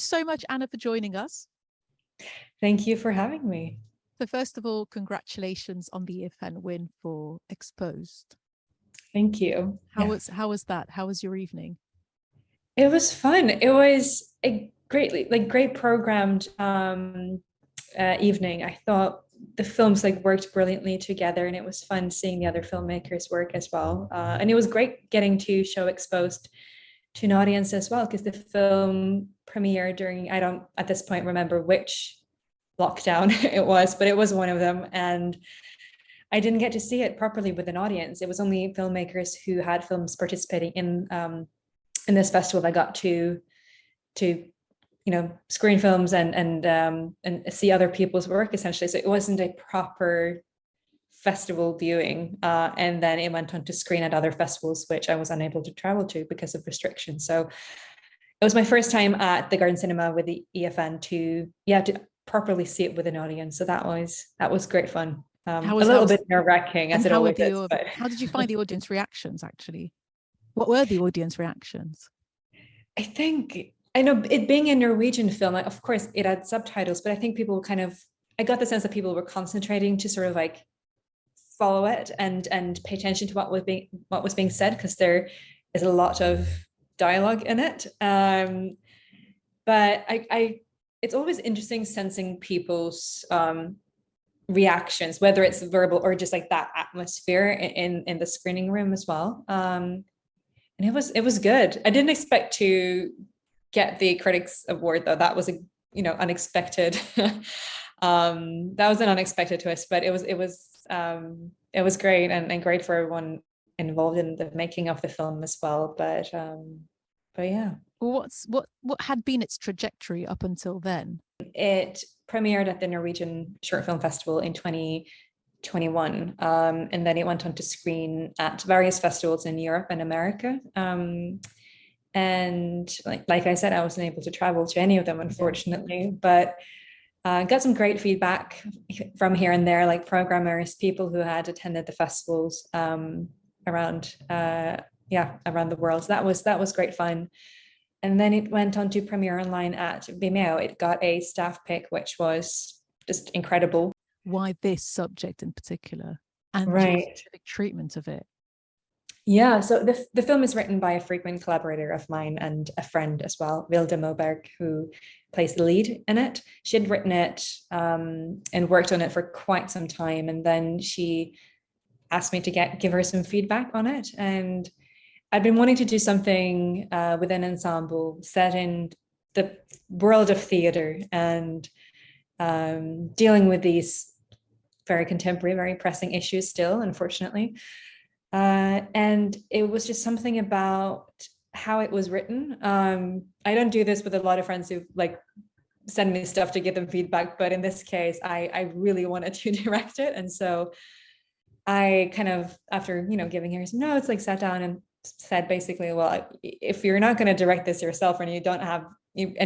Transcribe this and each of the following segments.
so much, Anna, for joining us. Thank you for having me. So first of all, congratulations on the EFN win for Exposed. Thank you. How was that? How was your evening? It was fun. It was a great programmed evening. I thought the films worked brilliantly together, and it was fun seeing the other filmmakers work as well. And it was great getting to show Exposed to an audience as well, because the film premiered during, I don't at this point remember which lockdown it was, but it was one of them, and I didn't get to see it properly with an audience. It was only filmmakers who had films participating in this festival that got to screen films and see other people's work, essentially. So it wasn't a proper festival viewing, and then it went on to screen at other festivals, which I was unable to travel to because of restrictions. So it was my first time at the Garden Cinema with the EFN to properly see it with an audience. So that was great fun. A little bit nerve-wracking, as it always is. But how did you find the audience reactions, actually? What were the audience reactions? I know it being a Norwegian film, of course it had subtitles, but I think people I got the sense that people were concentrating to sort of follow it and pay attention to what was being said, because there is a lot of dialogue in it. But it's always interesting sensing people's reactions, whether it's verbal or just that atmosphere in the screening room as well. And it was good. I didn't expect to get the Critics Award, though. That was unexpected. That was an unexpected twist, but it was great and great for everyone involved in the making of the film as well. But yeah. What had been its trajectory up until then? It premiered at the Norwegian Short Film Festival in 2021, and then it went on to screen at various festivals in Europe and America. And like I said, I wasn't able to travel to any of them, unfortunately, but got some great feedback from here and there, programmers, people who had attended the festivals around the world. So that was great fun. And then it went on to premiere online at VIMEO. It got a staff pick, which was just incredible. Why this subject in particular, and the specific treatment of it? Yeah, so the film is written by a frequent collaborator of mine and a friend as well, Vilde Moberg, who plays the lead in it. She had written it and worked on it for quite some time, and then she asked me to give her some feedback on it. And I'd been wanting to do something with an ensemble set in the world of theatre and dealing with these very contemporary, very pressing issues still, unfortunately. And it was just something about how it was written. I don't do this with a lot of friends who send me stuff to give them feedback, but in this case, I really wanted to direct it. And so I kind of, after, giving her some notes, sat down and said basically, well, if you're not going to direct this yourself and you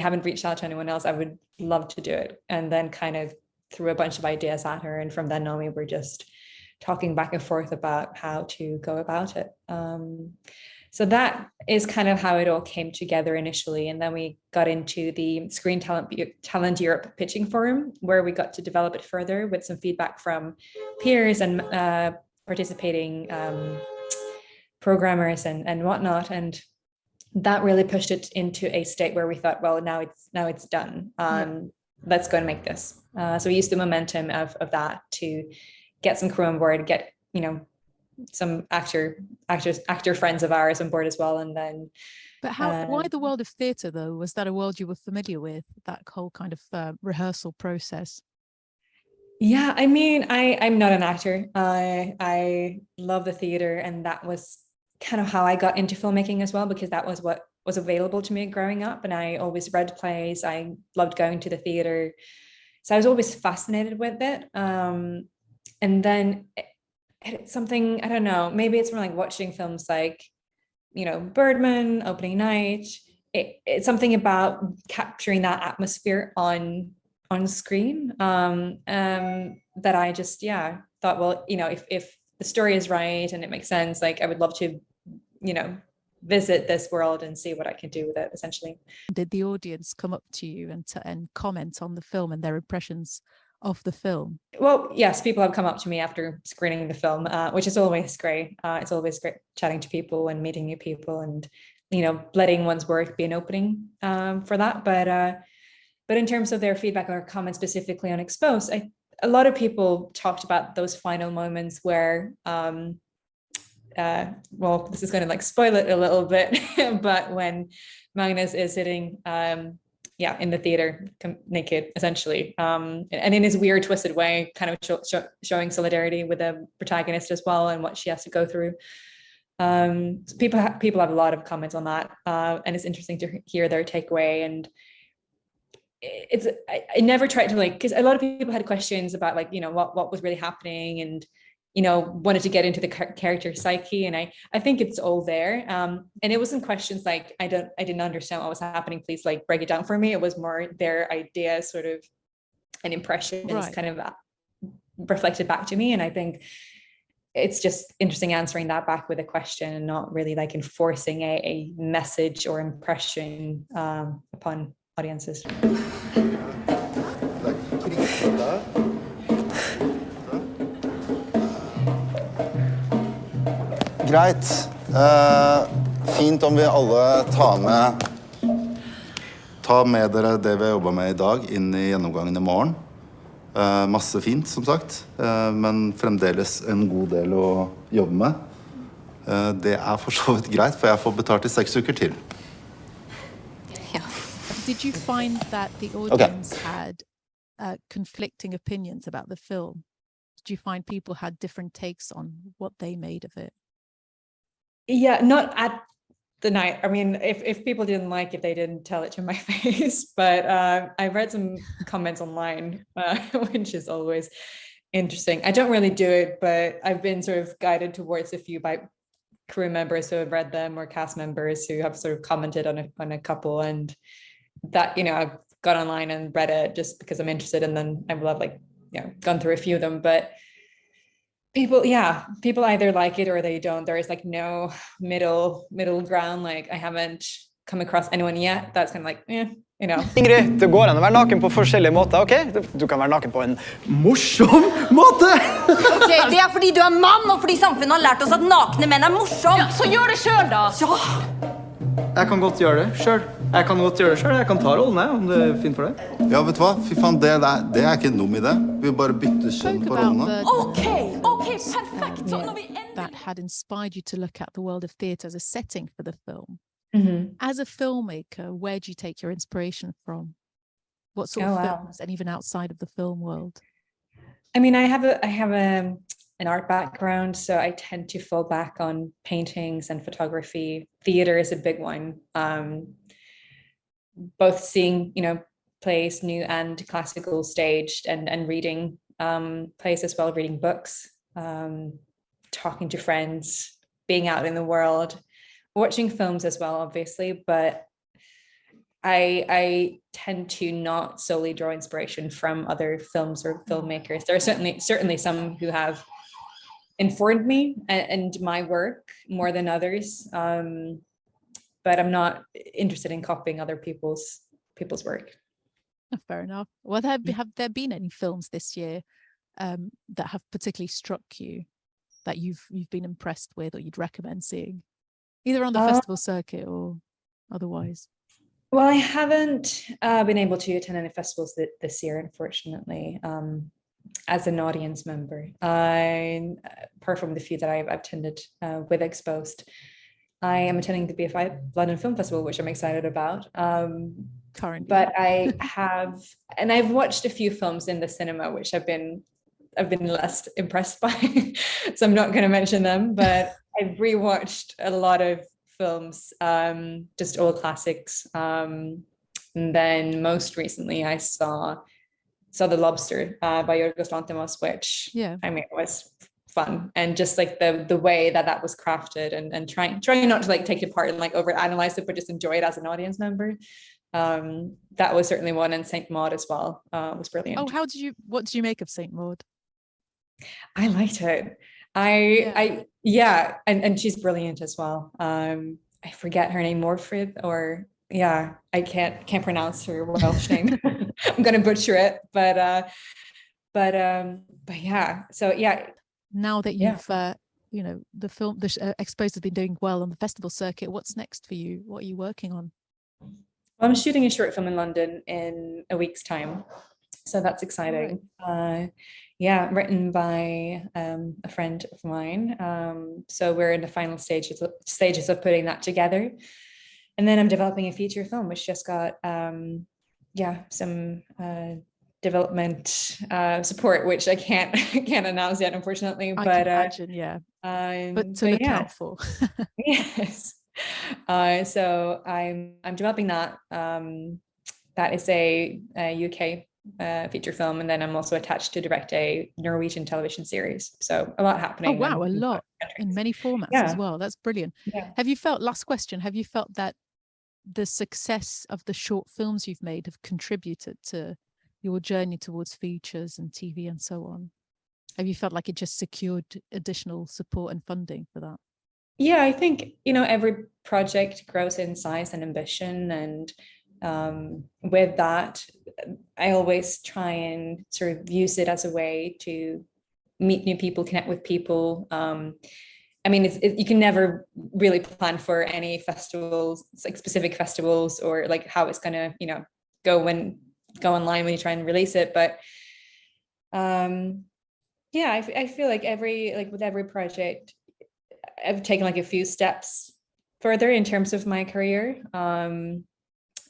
haven't reached out to anyone else, I would love to do it. And then kind of threw a bunch of ideas at her. And from then on, we were just talking back and forth about how to go about it. So that is kind of how it all came together initially. And then we got into the Screen Talent Europe pitching forum, where we got to develop it further with some feedback from peers and participating programmers and whatnot. And that really pushed it into a state where we thought, well, now it's done. Let's go and make this. So we used the momentum of that to get some crew on board, get some actor friends of ours on board as well. And then but why the world of theatre, though? Was that a world you were familiar with, that whole kind of rehearsal process? Yeah, I mean, I'm not an actor. I love the theatre, and that was kind of how I got into filmmaking as well, because that was what was available to me growing up. And I always read plays. I loved going to the theatre. So I was always fascinated with it. And then it's something, I don't know, maybe it's from watching films like, Birdman, Opening Night. It's something about capturing that atmosphere on screen that I just, thought, well, if the story is right and it makes sense, I would love to, visit this world and see what I can do with it, essentially. Did the audience come up to you and comment on the film and their impressions of the film? Well, yes, people have come up to me after screening the film, which is always great. It's always great chatting to people and meeting new people, and letting one's work be an opening for that. But in terms of their feedback or comments specifically on Exposed, a lot of people talked about those final moments where, well, this is going to like spoil it a little bit, but when Magnus is sitting, in the theater, naked, essentially, and in his weird, twisted way, kind of showing solidarity with the protagonist as well, and what she has to go through. So people have a lot of comments on that, and it's interesting to hear their takeaway. And I never tried to because a lot of people had questions about what was really happening, and wanted to get into the character psyche, and I think it's all there. And it wasn't questions like I didn't understand what was happening, please break it down for me. It was more their ideas, sort of, and impressions, right, kind of reflected back to me. And I think it's just interesting answering that back with a question, and not really enforcing a message or impression upon audiences. Greit. Fint om vi alle tar med dere det vi har jobbet med i dag inn i gjennomgangen i morgen. Masse fint, som sagt, men fremdeles en god del å jobbe med. Det for så vidt greit, for jeg får betalt i 6 uker til. Yeah. Did you find that the audience had conflicting opinions about the film? Did you find people had different takes on what they made of it? Yeah, not at the night. I mean, if people didn't like it, they didn't tell it to my face. But I read some comments online, which is always interesting. I don't really do it, but I've been sort of guided towards a few by crew members who have read them, or cast members who have sort of commented on a couple, and that I've gone online and read it just because I'm interested, and then I will have gone through a few of them. But people either like it or they don't. There is no middle ground. I haven't come across anyone yet that's kind of Ingrid, det går an å være naken på forskjellige måter, ok? Du kan være naken på en morsom måte! Ok, det fordi du mann, og fordi samfunnet har lært oss at nakne menn morsom. Ja, så gjør det selv da! Ja! Jeg kan godt gjøre det selv. Jeg kan ta rollen, om det fint for deg. Ja, vet du hva? Fy faen, det ikke en dum idé. Vi bare bytter kjønn på rollene. Ok, perfekt! Så når vi that had inspired you to look at the world of theatre as a setting for the film. Mm-hmm. As a filmmaker, where do you take your inspiration from? What sort of films, and even outside of the film world? I mean, I have an art background, so I tend to fall back on paintings and photography. Theater is a big one. Both seeing, plays, new and classical, staged, and reading plays as well, reading books, talking to friends, being out in the world, watching films as well, obviously. But I tend to not solely draw inspiration from other films or filmmakers. There are certainly some who have informed me and my work more than others, but I'm not interested in copying other people's work. Fair enough. Well, have there been any films this year that have particularly struck you, that you've been impressed with, or you'd recommend seeing, either on the festival circuit or otherwise? Well, I haven't been able to attend any festivals this year, unfortunately, as an audience member. Apart from the few that I've attended with Exposed, I am attending the BFI London Film Festival, which I'm excited about. Currently. But I've watched a few films in the cinema, which I've been less impressed by, so I'm not going to mention them. But I've rewatched a lot of films, just all classics. And then most recently, I saw The Lobster by Yorgos Lanthimos, which I mean, it was fun, and just the way that was crafted, and trying not to take it apart and overanalyze it, but just enjoy it as an audience member. That was certainly one, and Saint Maud as well was brilliant. Oh, what did you make of Saint Maud? I liked it. And she's brilliant as well. I forget her name, Morfrid, or yeah, I can't pronounce her Welsh name. I'm gonna butcher it, but yeah. So yeah. Now that you've you know, the Exposed has been doing well on the festival circuit, what's next for you? What are you working on? I'm shooting a short film in London in a week's time, so that's exciting. Yeah, written by a friend of mine. So we're in the final stages of putting that together, and then I'm developing a feature film, which just got some development support, which I can't announce yet, unfortunately. I can imagine, yeah. But to look out for. Yes. So I'm developing that. That is a UK feature film, and then I'm also attached to direct a Norwegian television series. So a lot happening. Oh wow, a lot in many formats as well. That's brilliant. Yeah. Have you felt, last question, have you felt that the success of the short films you've made have contributed to your journey towards features and TV and so on? Have you felt like it just secured additional support and funding for that? Yeah, I think, every project grows in size and ambition. And with that, I always try and sort of use it as a way to meet new people, connect with people. I mean, you can never really plan for any festivals, like specific festivals, or like how it's going to, go online when you try and release it. But yeah, I feel like with every project, I've taken like a few steps further in terms of my career.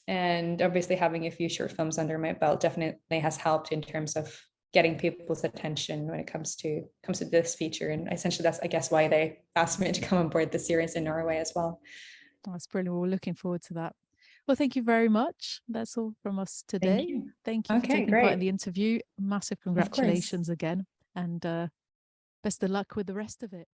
And obviously having a few short films under my belt definitely has helped in terms of getting people's attention when it comes to this feature. And essentially that's, I guess, why they asked me to come on board the series in Norway as well. That's brilliant. We're looking forward to that. Well, thank you very much. That's all from us today. Thank you for taking part in the interview. Massive congratulations again, and best of luck with the rest of it.